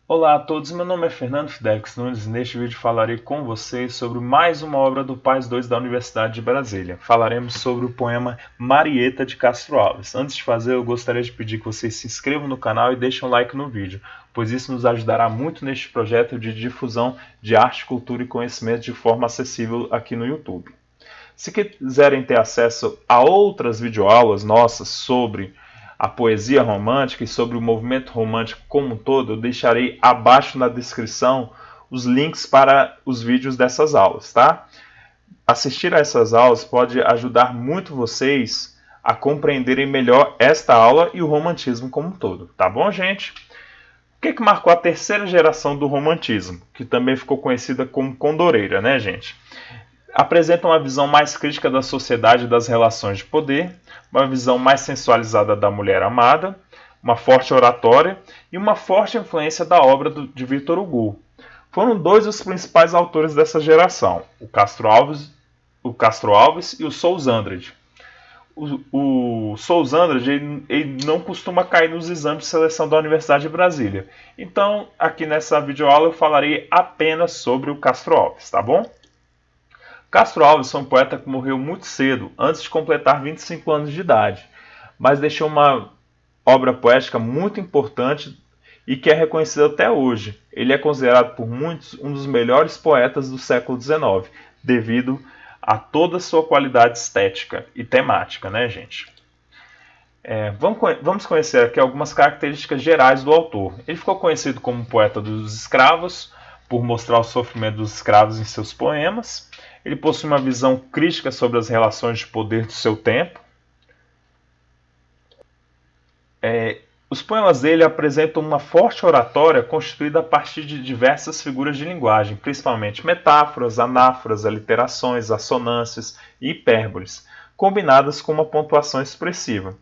Olá a todos, meu nome é Fernando Fidelix Nunes e neste vídeo falarei com vocês sobre mais uma obra do Paz II da Universidade de Brasília. Falaremos sobre o poema Marieta de Castro Alves. Antes de fazer, eu gostaria de pedir que vocês se inscrevam no canal e deixem um like no vídeo, pois isso nos ajudará muito neste projeto de difusão de arte, cultura e conhecimento de forma acessível aqui no YouTube. Se quiserem ter acesso a outras videoaulas nossas sobre a poesia romântica e sobre o movimento romântico como um todo, eu deixarei abaixo na descrição os links para os vídeos dessas aulas, tá? Assistir a essas aulas pode ajudar muito vocês a compreenderem melhor esta aula e o romantismo como um todo, tá bom, gente? O que marcou a terceira geração do romantismo, que também ficou conhecida como Condoreira, né, gente? Apresenta uma visão mais crítica da sociedade e das relações de poder, uma visão mais sensualizada da mulher amada, uma forte oratória e uma forte influência da obra de Victor Hugo. Foram dois os principais autores dessa geração, o Castro Alves e o Sousa Andrade. O Sousa Andrade ele não costuma cair nos exames de seleção da Universidade de Brasília. Então, aqui nessa videoaula eu falarei apenas sobre o Castro Alves, tá bom? Castro Alves foi um poeta que morreu muito cedo, antes de completar 25 anos de idade, mas deixou uma obra poética muito importante e que é reconhecida até hoje. Ele é considerado por muitos um dos melhores poetas do século XIX, devido a toda a sua qualidade estética e temática, né, gente? Vamos conhecer aqui algumas características gerais do autor. Ele ficou conhecido como poeta dos escravos, por mostrar o sofrimento dos escravos em seus poemas. Ele possui uma visão crítica sobre as relações de poder do seu tempo. Os poemas dele apresentam uma forte oratória constituída a partir de diversas figuras de linguagem, principalmente metáforas, anáforas, aliterações, assonâncias e hipérboles, combinadas com uma pontuação expressiva.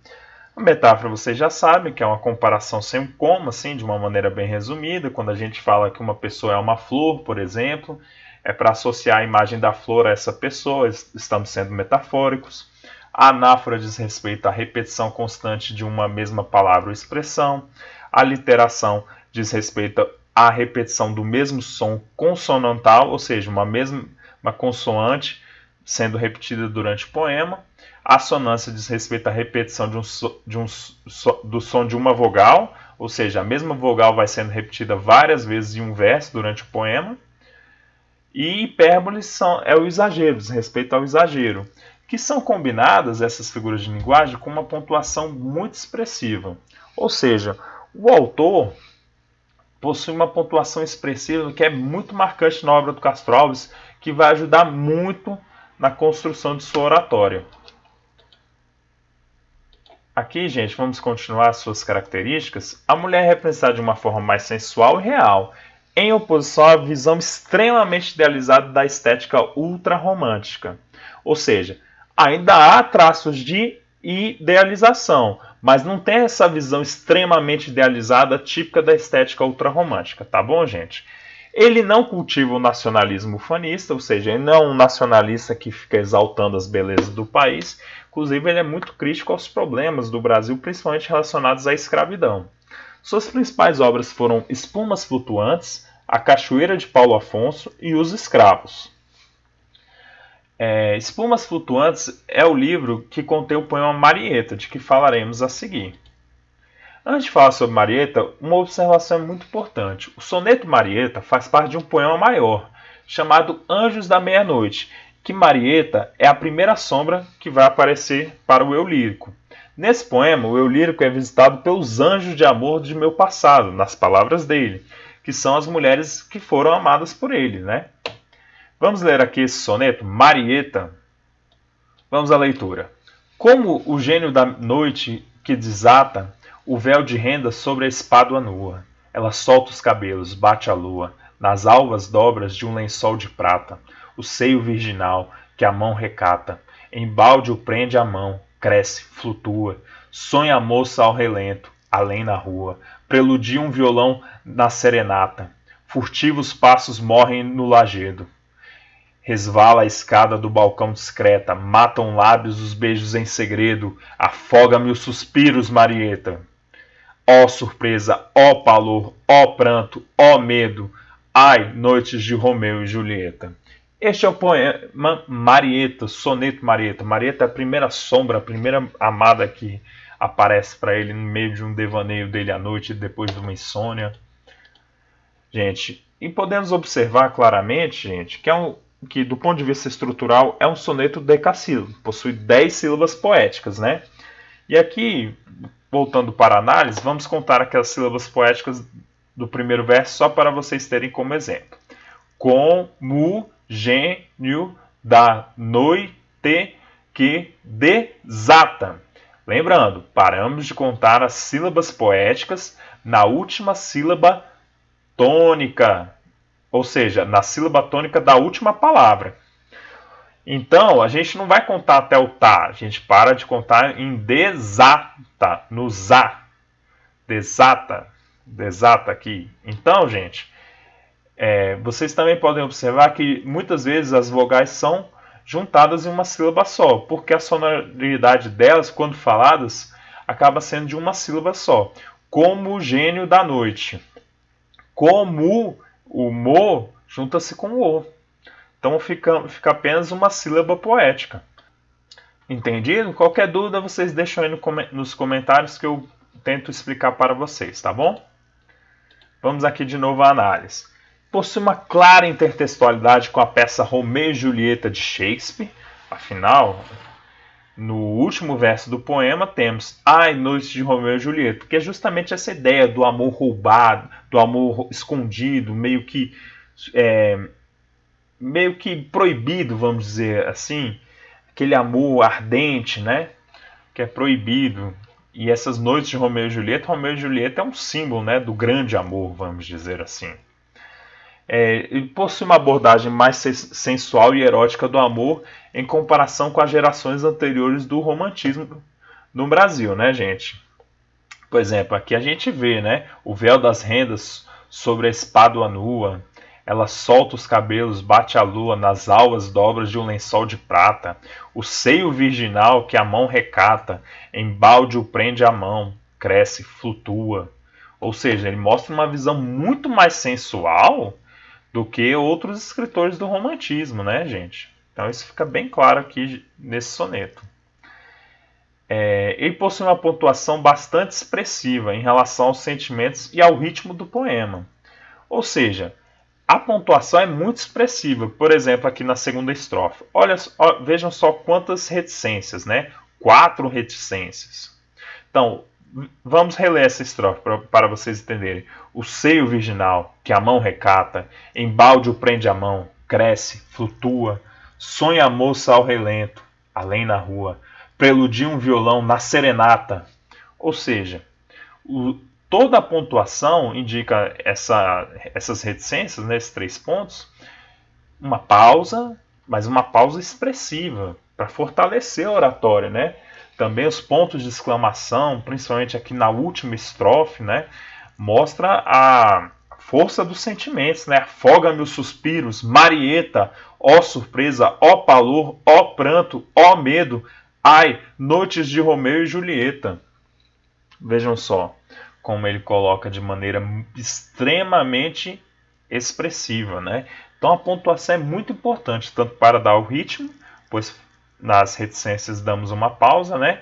A metáfora vocês já sabem que é uma comparação sem um como, assim, de uma maneira bem resumida. Quando a gente fala que uma pessoa é uma flor, por exemplo, é para associar a imagem da flor a essa pessoa, estamos sendo metafóricos. A anáfora diz respeito à repetição constante de uma mesma palavra ou expressão. A literação diz respeito à repetição do mesmo som consonantal, ou seja, uma consoante sendo repetida durante o poema. A assonância diz respeito à repetição do som de uma vogal, ou seja, a mesma vogal vai sendo repetida várias vezes em um verso durante o poema. E hipérboles é o exagero, diz respeito ao exagero, que são combinadas, essas figuras de linguagem, com uma pontuação muito expressiva. Ou seja, o autor possui uma pontuação expressiva que é muito marcante na obra do Castro Alves, que vai ajudar muito na construção de sua oratória. Aqui, gente, vamos continuar as suas características. A mulher é representada de uma forma mais sensual e real, em oposição à visão extremamente idealizada da estética ultra-romântica. Ou seja, ainda há traços de idealização, mas não tem essa visão extremamente idealizada típica da estética ultra-romântica, tá bom, gente? Ele não cultiva o nacionalismo ufanista, ou seja, ele não é um nacionalista que fica exaltando as belezas do país. Inclusive, ele é muito crítico aos problemas do Brasil, principalmente relacionados à escravidão. Suas principais obras foram Espumas Flutuantes, A Cachoeira de Paulo Afonso e Os Escravos. Espumas Flutuantes é o livro que contém o poema Marieta, de que falaremos a seguir. Antes de falar sobre Marieta, uma observação é muito importante. O soneto Marieta faz parte de um poema maior, chamado Anjos da Meia-Noite, que Marieta é a primeira sombra que vai aparecer para o eu lírico. Nesse poema, o eu lírico é visitado pelos anjos de amor de meu passado, nas palavras dele, que são as mulheres que foram amadas por ele, né? Vamos ler aqui esse soneto, Marieta. Vamos à leitura. Como o gênio da noite que desata o véu de renda sobre a espádua nua, ela solta os cabelos, bate a lua, nas alvas dobras de um lençol de prata, o seio virginal que a mão recata, embalde o prende a mão, cresce, flutua, sonha a moça ao relento, além na rua, preludia um violão na serenata, furtivos passos morrem no lajedo. Resvala a escada do balcão discreta, matam lábios os beijos em segredo, afoga-me os suspiros, Marieta. ó surpresa, ó pavor, ó pranto, ó medo, ai, noites de Romeu e Julieta. Este é o poema Marieta, soneto Marieta. Marieta é a primeira sombra, a primeira amada que aparece para ele no meio de um devaneio dele à noite, depois de uma insônia. Gente, e podemos observar claramente, gente, que do ponto de vista estrutural é um soneto decassílabo, possui 10 sílabas poéticas, né? E aqui, voltando para a análise, vamos contar aquelas sílabas poéticas do primeiro verso só para vocês terem como exemplo. Como gênio da noite que desata. Lembrando, paramos de contar as sílabas poéticas na última sílaba tônica, ou seja, na sílaba tônica da última palavra. Então, a gente não vai contar até o tá, a gente para de contar em desata, no za. Desata aqui. Então, gente, vocês também podem observar que muitas vezes as vogais são juntadas em uma sílaba só, porque a sonoridade delas, quando faladas, acaba sendo de uma sílaba só. Como o gênio da noite. Como o mo junta-se com o o. Então fica apenas uma sílaba poética. Entendido? Qualquer dúvida vocês deixam aí nos comentários que eu tento explicar para vocês, tá bom? Vamos aqui de novo à análise. Possui uma clara intertextualidade com a peça Romeu e Julieta de Shakespeare. Afinal, no último verso do poema temos Ai, noites de Romeu e Julieta, que é justamente essa ideia do amor roubado, do amor escondido, meio que proibido, vamos dizer assim, aquele amor ardente, né, que é proibido. E essas noites de Romeu e Julieta é um símbolo, né, do grande amor, vamos dizer assim. Ele possui uma abordagem mais sensual e erótica do amor em comparação com as gerações anteriores do romantismo no Brasil, né, gente? Por exemplo, aqui a gente vê, né, o véu das rendas sobre a espádua nua, ela solta os cabelos, bate a lua nas alvas dobras de um lençol de prata, o seio virginal que a mão recata, embalde o prende a mão, cresce, flutua. Ou seja, ele mostra uma visão muito mais sensual do que outros escritores do romantismo, né, gente? Então isso fica bem claro aqui nesse soneto. Ele possui uma pontuação bastante expressiva em relação aos sentimentos e ao ritmo do poema. Ou seja, a pontuação é muito expressiva. Por exemplo, aqui na segunda estrofe. Vejam só quantas reticências, né? 4 reticências. Então, vamos reler essa estrofe para vocês entenderem. O seio virginal, que a mão recata, embalde o prende a mão, cresce, flutua, sonha a moça ao relento, além na rua, preludia um violão na serenata. Ou seja, toda a pontuação indica essas reticências, né, esses 3 pontos, uma pausa, mas uma pausa expressiva, para fortalecer a oratória, né? Também os pontos de exclamação, principalmente aqui na última estrofe, né, mostra a força dos sentimentos, né? Afoga-me os suspiros, Marieta, ó surpresa, ó pavor, ó pranto, ó medo, ai, noites de Romeu e Julieta. Vejam só como ele coloca de maneira extremamente expressiva, né? Então a pontuação é muito importante, tanto para dar o ritmo, pois nas reticências damos uma pausa, né?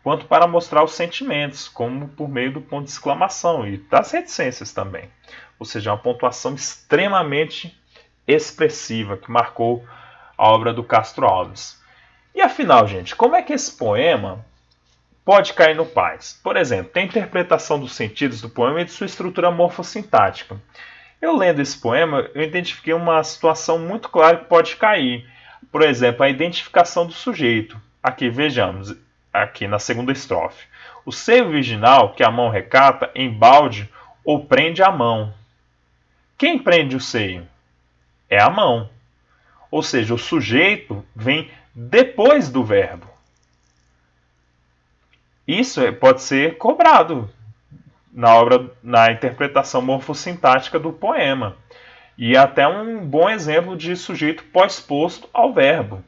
Quanto para mostrar os sentimentos, como por meio do ponto de exclamação e das reticências também. Ou seja, uma pontuação extremamente expressiva que marcou a obra do Castro Alves. E afinal, gente, como é que esse poema pode cair no paz? Por exemplo, tem a interpretação dos sentidos do poema e de sua estrutura morfossintática. Eu lendo esse poema, eu identifiquei uma situação muito clara que pode cair. Por exemplo, a identificação do sujeito. Aqui, vejamos, aqui na segunda estrofe. O seio virginal, que a mão recata, embalde ou prende a mão. Quem prende o seio? É a mão. Ou seja, o sujeito vem depois do verbo. Isso pode ser cobrado na interpretação morfossintática do poema. E até um bom exemplo de sujeito pós-posto ao verbo,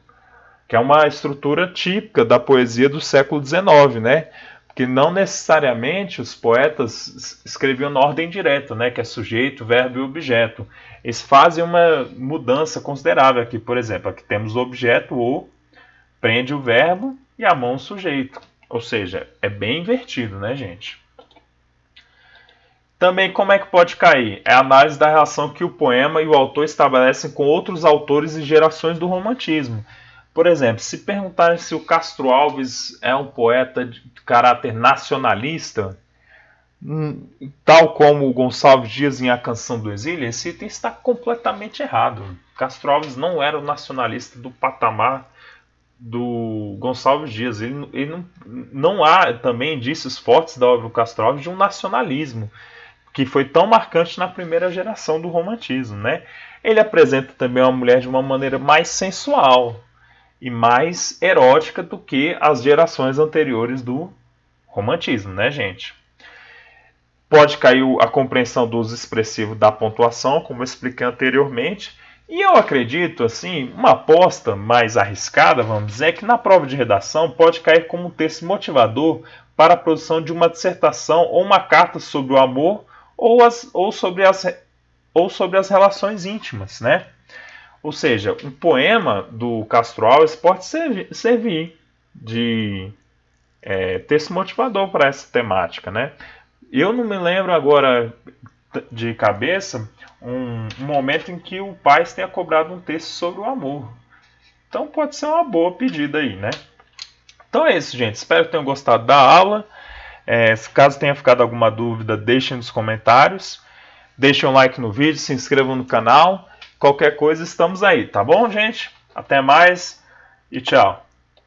que é uma estrutura típica da poesia do século XIX, né? que não necessariamente os poetas escreviam na ordem direta, né, que é sujeito, verbo e objeto. Eles fazem uma mudança considerável aqui. Por exemplo, aqui temos o objeto o, prende o verbo e a mão o sujeito. Ou seja, é bem invertido, né, gente? Também, como é que pode cair? É a análise da relação que o poema e o autor estabelecem com outros autores e gerações do romantismo. Por exemplo, se perguntarem se o Castro Alves é um poeta de caráter nacionalista, tal como o Gonçalves Dias em A Canção do Exílio, esse item está completamente errado. Castro Alves não era o nacionalista do patamar do Gonçalves Dias. Ele não há também indícios fortes da obra do Castro Alves de um nacionalismo que foi tão marcante na primeira geração do romantismo, né? Ele apresenta também uma mulher de uma maneira mais sensual e mais erótica do que as gerações anteriores do romantismo, né, gente? Pode cair a compreensão do uso expressivo da pontuação, como eu expliquei anteriormente. E eu acredito, assim, uma aposta mais arriscada, vamos dizer, é que na prova de redação pode cair como um texto motivador para a produção de uma dissertação ou uma carta sobre o amor ou sobre as relações íntimas, né? Ou seja, um poema do Castro Alves pode servir de texto motivador para essa temática, né? Eu não me lembro agora de cabeça um momento em que o Paes tenha cobrado um texto sobre o amor. Então pode ser uma boa pedida aí, né? Então é isso, gente. Espero que tenham gostado da aula. Se caso tenha ficado alguma dúvida, deixem nos comentários. Deixem um like no vídeo, se inscrevam no canal. Qualquer coisa, estamos aí, tá bom, gente? Até mais e tchau.